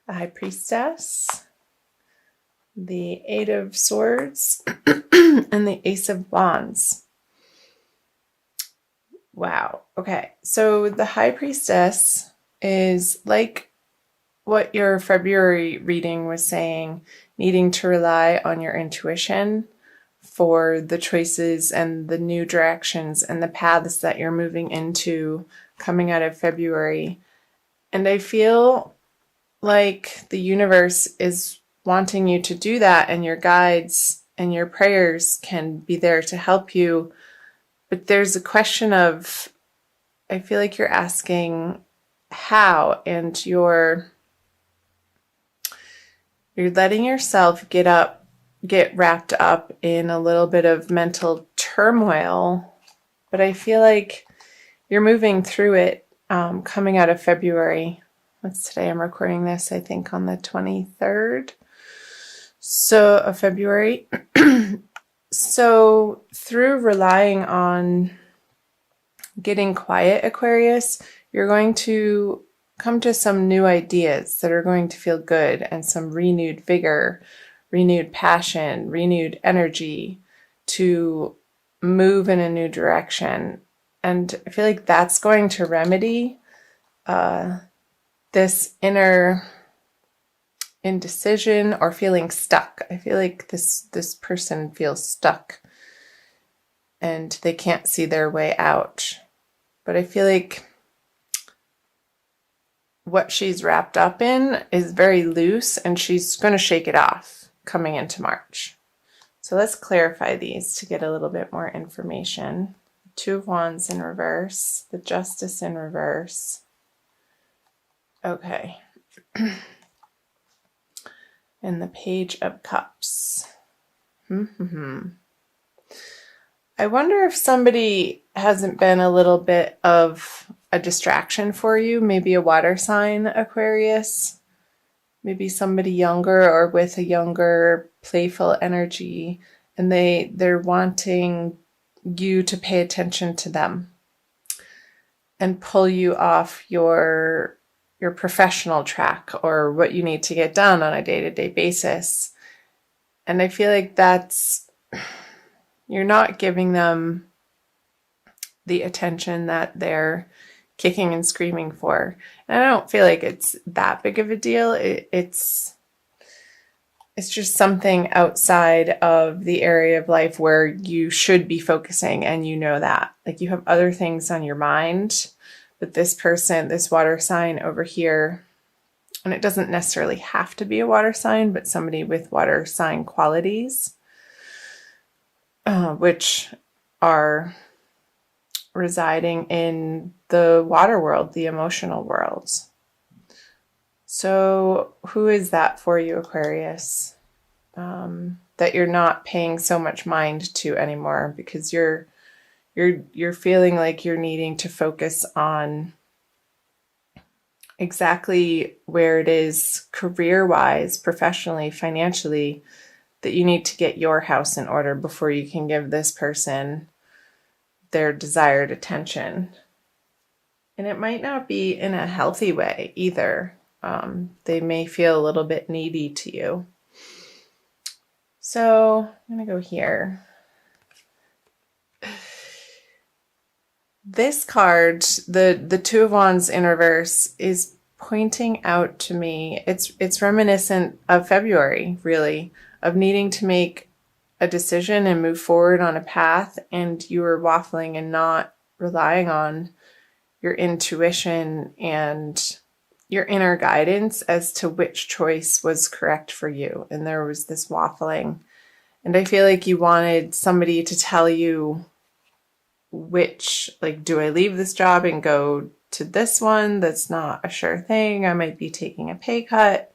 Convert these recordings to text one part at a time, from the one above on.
the High Priestess, the Eight of Swords, and the Ace of Wands. Wow. Okay. So the High Priestess is like what your February reading was saying, needing to rely on your intuition for the choices and the new directions and the paths that you're moving into coming out of February. And I feel like the universe is wanting you to do that, and your guides and your prayers can be there to help you. But there's a question of, I feel like you're asking how, and you're letting yourself get wrapped up in a little bit of mental turmoil. But I feel like you're moving through it coming out of February. What's today? I'm recording this, I think, on the 23rd of February. So through relying on getting quiet, Aquarius, you're going to come to some new ideas that are going to feel good, and some renewed vigor, renewed passion, renewed energy to move in a new direction. And I feel like that's going to remedy this inner indecision or feeling stuck. I feel like this person feels stuck and they can't see their way out. But I feel like what she's wrapped up in is very loose, and she's going to shake it off coming into March. So let's clarify these to get a little bit more information. Two of Wands in reverse, the Justice in reverse. Okay. And the Page of Cups. I wonder if somebody hasn't been a little bit of a distraction for you, maybe a water sign, Aquarius, maybe somebody younger or with a younger playful energy, and they're wanting you to pay attention to them and pull you off your professional track or what you need to get done on a day-to-day basis. And I feel like you're not giving them the attention that they're kicking and screaming for. And I don't feel like it's that big of a deal. It's just something outside of the area of life where you should be focusing, and you know that. Like, you have other things on your mind, but this person, this water sign over here, and it doesn't necessarily have to be a water sign, but somebody with water sign qualities, which are residing in the water world, the emotional world. So who is that for you, Aquarius, that you're not paying so much mind to anymore, because you're feeling like you're needing to focus on exactly where it is career-wise, professionally, financially, that you need to get your house in order before you can give this person their desired attention. And it might not be in a healthy way either. They may feel a little bit needy to you. So I'm going to go here. This card, the Two of Wands in reverse, is pointing out to me, it's reminiscent of February, really, of needing to make a decision and move forward on a path, and you were waffling and not relying on your intuition and your inner guidance as to which choice was correct for you. And there was this waffling. And I feel like you wanted somebody to tell you which, like, do I leave this job and go to this one that's not a sure thing? I might be taking a pay cut.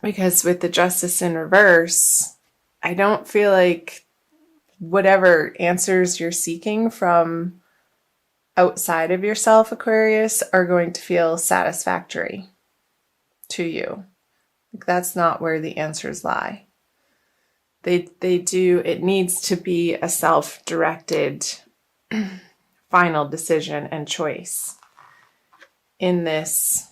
Because with the Justice in reverse, I don't feel like whatever answers you're seeking from outside of yourself, Aquarius, are going to feel satisfactory to you. Like, that's not where the answers lie. It needs to be a self-directed final decision and choice in this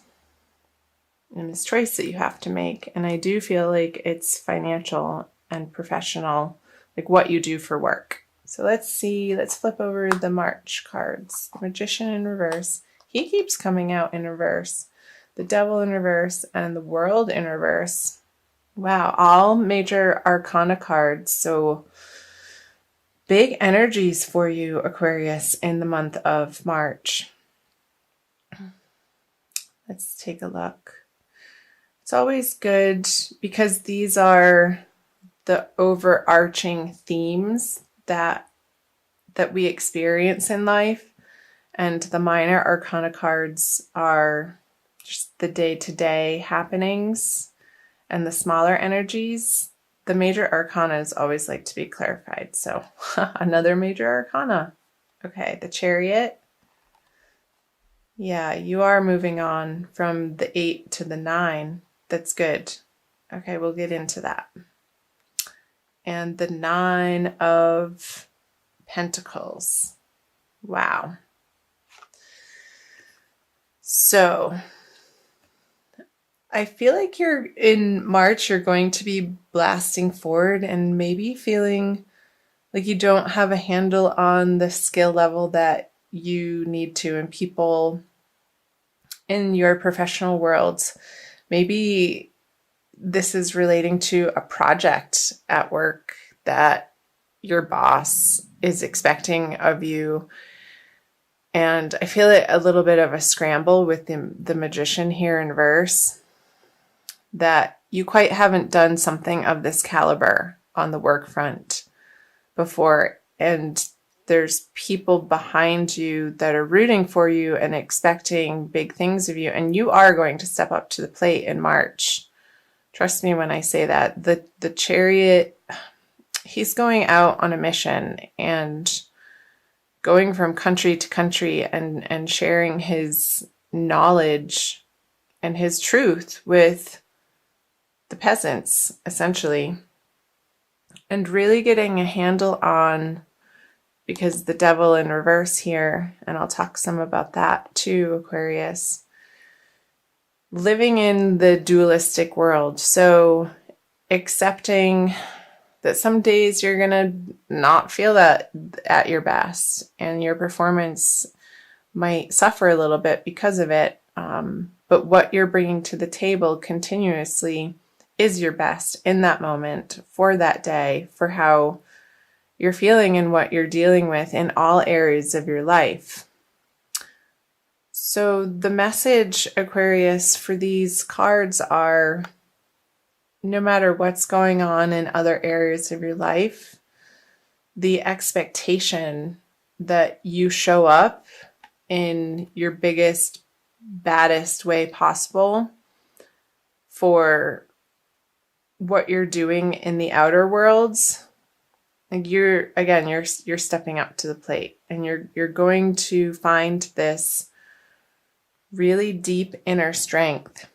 and this choice that you have to make. And I do feel like it's financial and professional, like what you do for work. So let's see, let's flip over the March cards. The Magician in reverse. He keeps coming out in reverse. The Devil in reverse and the World in reverse. Wow, all major arcana cards. So big energies for you, Aquarius, in the month of March. Let's take a look. It's always good because these are the overarching themes that we experience in life, and the minor arcana cards are just the day-to-day happenings and the smaller energies. The major arcanas always like to be clarified. So another major arcana. Okay, the Chariot. Yeah, you are moving on from the 8 to the 9. That's good. Okay, we'll get into that. And the 9 of Pentacles. Wow. So I feel like you're in March, you're going to be blasting forward and maybe feeling like you don't have a handle on the skill level that you need to. And people in your professional worlds, maybe this is relating to a project at work that your boss is expecting of you. And I feel it a little bit of a scramble with the Magician here in reverse, that you quite haven't done something of this caliber on the work front before. And there's people behind you that are rooting for you and expecting big things of you. And you are going to step up to the plate in March. Trust me when I say that. The Chariot, he's going out on a mission and going from country to country and sharing his knowledge and his truth with the peasants, essentially, and really getting a handle on, because the Devil in reverse here, and I'll talk some about that too, Aquarius, living in the dualistic world. So accepting that some days you're going to not feel that at your best, and your performance might suffer a little bit because of it. But what you're bringing to the table continuously is your best in that moment, for that day, for how you're feeling and what you're dealing with in all areas of your life. So the message, Aquarius, for these cards are, no matter what's going on in other areas of your life, the expectation that you show up in your biggest, baddest way possible for what you're doing in the outer worlds. Like you're stepping up to the plate, and you're going to find this really deep inner strength.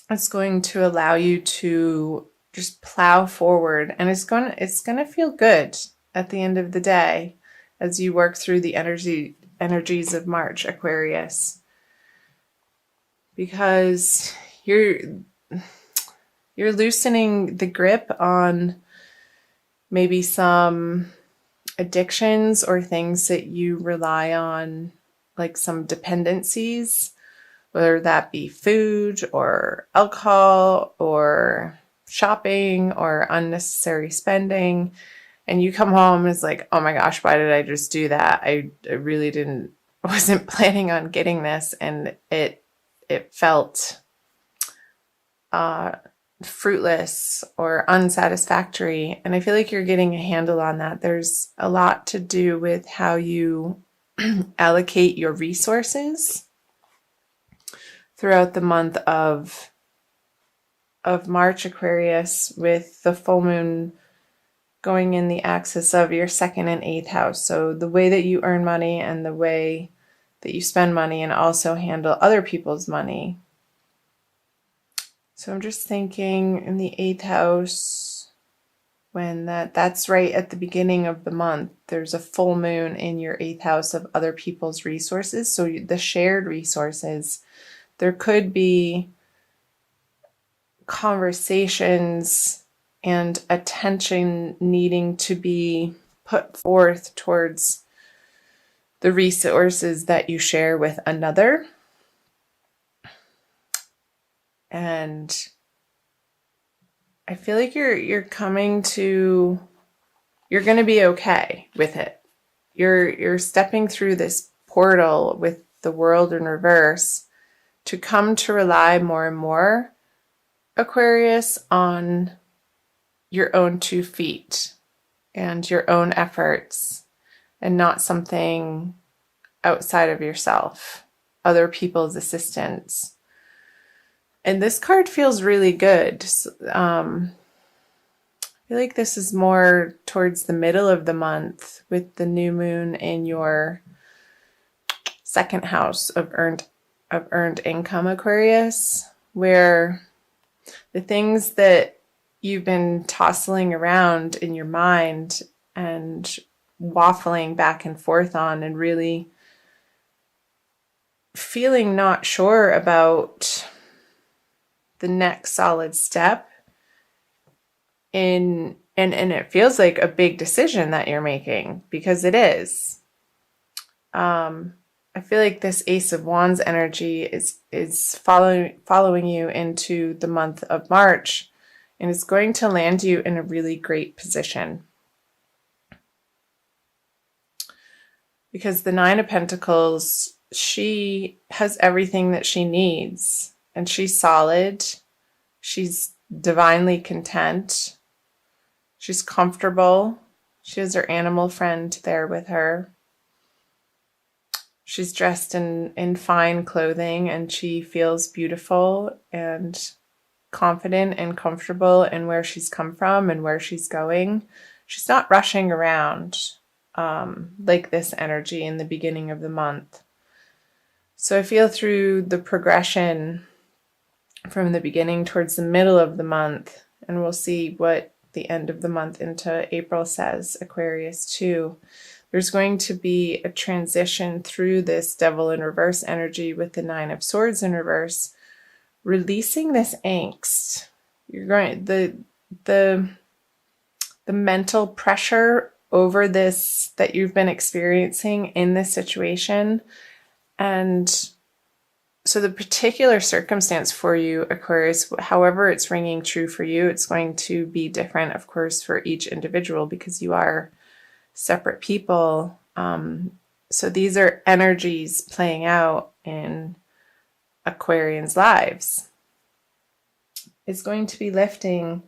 It's going to allow you to just plow forward, and it's going to feel good at the end of the day as you work through the energies of March, Aquarius, because you're loosening the grip on maybe some addictions or things that you rely on, like some dependencies, whether that be food or alcohol or shopping or unnecessary spending. And you come home and it's like, oh my gosh, why did I just do that? I really wasn't planning on getting this. And it felt fruitless or unsatisfactory. And I feel like you're getting a handle on that. There's a lot to do with how you allocate your resources throughout the month of March, Aquarius, with the full moon going in the axis of your 2nd and 8th house. So the way that you earn money and the way that you spend money, and also handle other people's money. So I'm just thinking in the 8th house, when that's right at the beginning of the month, there's a full moon in your 8th house of other people's resources. So the shared resources, there could be conversations and attention needing to be put forth towards the resources that you share with another. And I feel like you're going to be okay with it. You're stepping through this portal with the world in reverse to come to rely more and more, Aquarius, on your own 2 feet and your own efforts, and not something outside of yourself, other people's assistance. And this card feels really good. I feel like this is more towards the middle of the month with the new moon in your 2nd house of earned income, Aquarius, where the things that you've been tossing around in your mind and waffling back and forth on, and really feeling not sure about the next solid step in, and it feels like a big decision that you're making, because it is. I feel like this Ace of Wands energy is following you into the month of March, and it's going to land you in a really great position. Because the 9 of Pentacles, she has everything that she needs, and she's solid. She's divinely content. She's comfortable. She has her animal friend there with her. She's dressed in fine clothing, and she feels beautiful and confident and comfortable in where she's come from and where she's going. She's not rushing around like this energy in the beginning of the month. So I feel through the progression from the beginning towards the middle of the month, and we'll see what the end of the month into April says, Aquarius too. There's going to be a transition through this Devil in reverse energy with the 9 of Swords in reverse, releasing this angst. You're going the mental pressure over this that you've been experiencing in this situation. And so the particular circumstance for you, Aquarius, however it's ringing true for you, it's going to be different, of course, for each individual, because you are separate people. So these are energies playing out in Aquarians' lives. It's going to be lifting,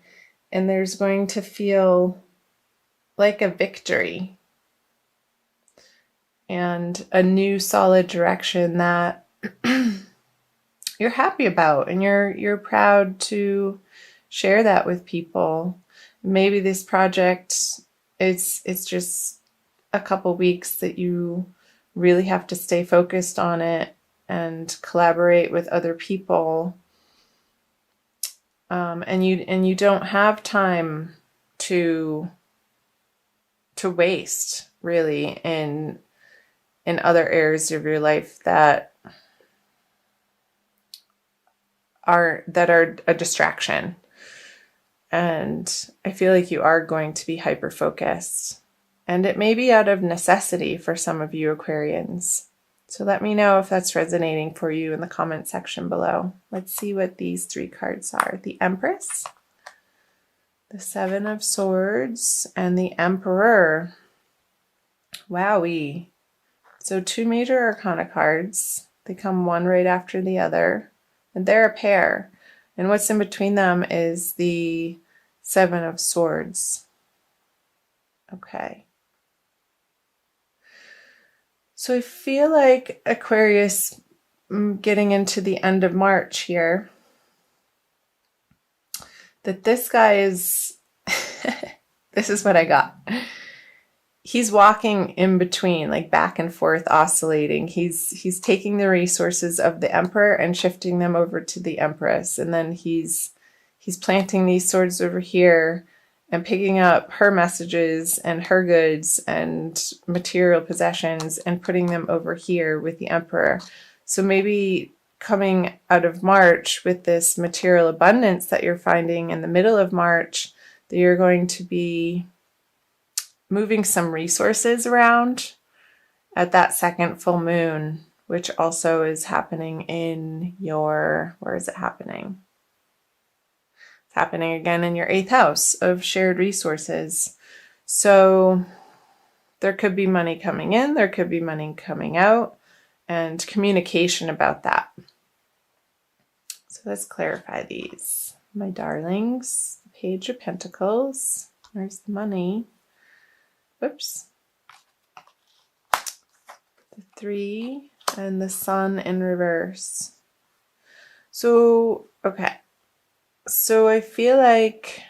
and there's going to feel like a victory and a new solid direction that you're happy about, and you're proud to share that with people. Maybe this project, it's just a couple weeks that you really have to stay focused on it and collaborate with other people, and you don't have time to waste, really, in other areas of your life that are a distraction. And I feel like you are going to be hyper focused, and it may be out of necessity for some of you Aquarians. So let me know if that's resonating for you in the comment section below. Let's see what these 3 cards are. The Empress, the 7 of Swords, and the Emperor. Wowee. So 2 major arcana cards. They come one right after the other, and they're a pair. And what's in between them is the 7 of Swords. Okay. So I feel like Aquarius, getting into the end of March here, that this guy is, this is what I got. He's walking in between, like back and forth, oscillating. He's taking the resources of the Emperor and shifting them over to the Empress. And then he's planting these swords over here and picking up her messages and her goods and material possessions and putting them over here with the Emperor. So maybe coming out of March with this material abundance that you're finding in the middle of March, that you're going to be moving some resources around at that second full moon, which also is happening in your, where is it happening? It's happening again in your 8th house of shared resources. So there could be money coming in, there could be money coming out, and communication about that. So let's clarify these. My darlings, the Page of Pentacles. There's the money. Whoops. The 3 and the Sun in reverse. So, okay. So I feel like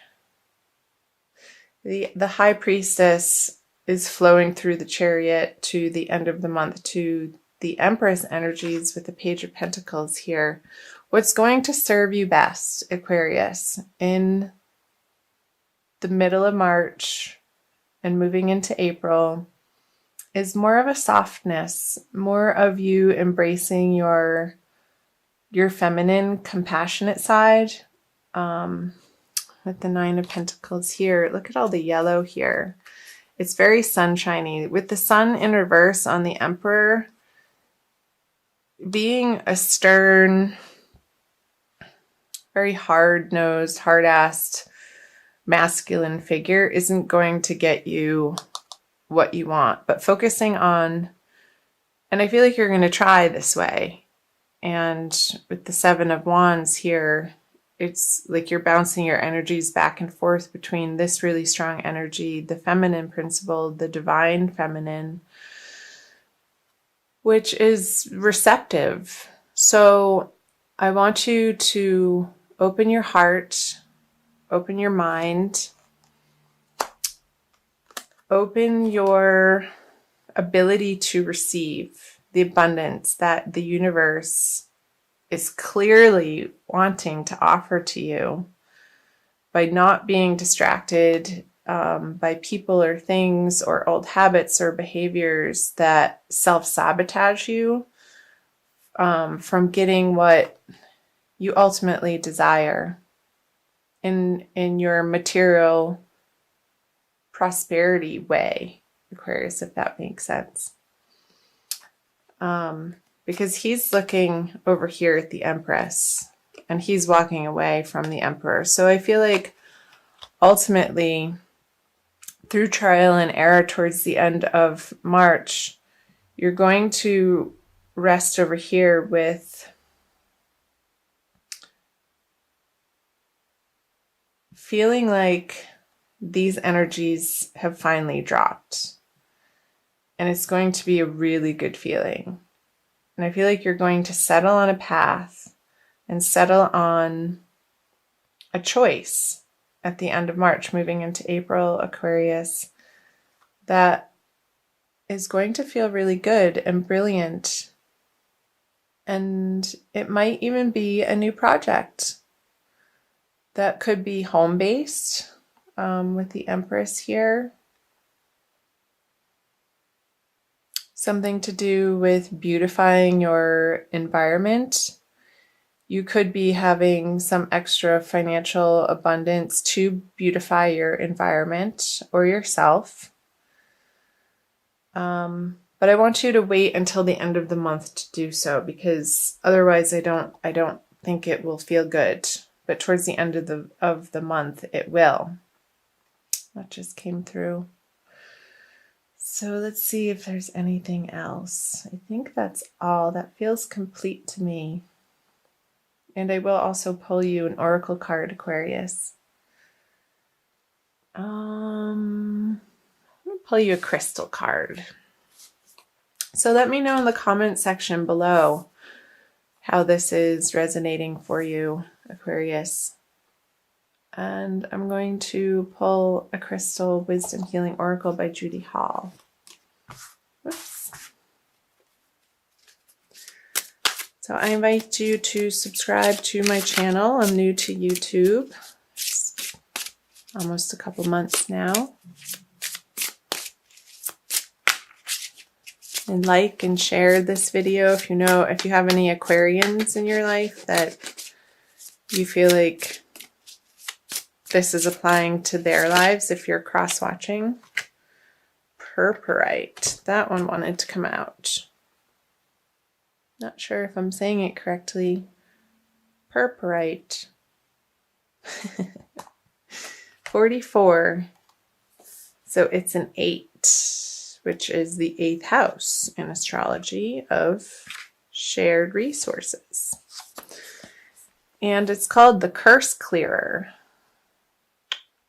the High Priestess is flowing through the Chariot to the end of the month to the Empress energies with the Page of Pentacles here. What's going to serve you best, Aquarius, in the middle of March and moving into April is more of a softness, more of you embracing your feminine, compassionate side. With the 9 of Pentacles here, look at all the yellow here. It's very sunshiny. With the Sun in reverse on the Emperor, being a stern, very hard-nosed, hard-assed, masculine figure isn't going to get you what you want. But focusing on, and I feel like you're going to try this way. And with the 7 of Wands here, it's like you're bouncing your energies back and forth between this really strong energy, the feminine principle, the divine feminine, which is receptive. So I want you to open your heart, open your mind, open your ability to receive the abundance that the universe is clearly wanting to offer to you by not being distracted by people or things or old habits or behaviors that self-sabotage you from getting what you ultimately desire in your material prosperity way, Aquarius, if that makes sense. Because he's looking over here at the Empress and he's walking away from the Emperor. So I feel like ultimately through trial and error towards the end of March, you're going to rest over here with feeling like these energies have finally dropped. And it's going to be a really good feeling. And I feel like you're going to settle on a path and settle on a choice at the end of March, moving into April, Aquarius, that is going to feel really good and brilliant. And it might even be a new project that could be home-based with the Empress here. Something to do with beautifying your environment. You could be having some extra financial abundance to beautify your environment or yourself. But I want you to wait until the end of the month to do so, because otherwise I don't think it will feel good. But towards the end of the month it will. That just came through. So let's see if there's anything else. I think that's all. That feels complete to me. And I will also pull you an oracle card, Aquarius. I'm going to pull you a crystal card. So let me know in the comment section below how this is resonating for you, Aquarius. And I'm going to pull a crystal wisdom healing oracle by Judy Hall. Whoops. So I invite you to subscribe to my channel. I'm new to YouTube. It's almost a couple months now. And like and share this video if you have any Aquarians in your life that you feel like this is applying to their lives if you're cross-watching. Purpurite. That one wanted to come out. Not sure if I'm saying it correctly. Purpurite. 44. So it's an 8, which is the 8th house in astrology of shared resources. And it's called the Curse Clearer.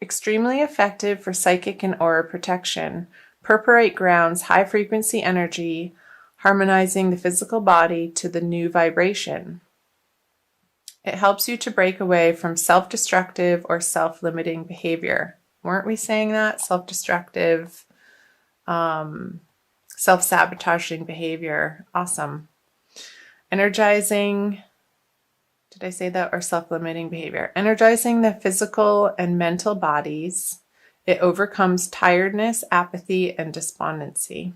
Extremely effective for psychic and aura protection. Purpurite grounds high frequency energy, harmonizing the physical body to the new vibration. It helps you to break away from self-destructive or self-limiting behavior. Weren't we saying that? Self-destructive, self-sabotaging behavior. Awesome. Energizing, did I say that? Or self-limiting behavior. Energizing the physical and mental bodies. It overcomes tiredness, apathy, and despondency.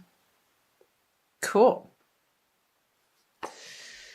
Cool.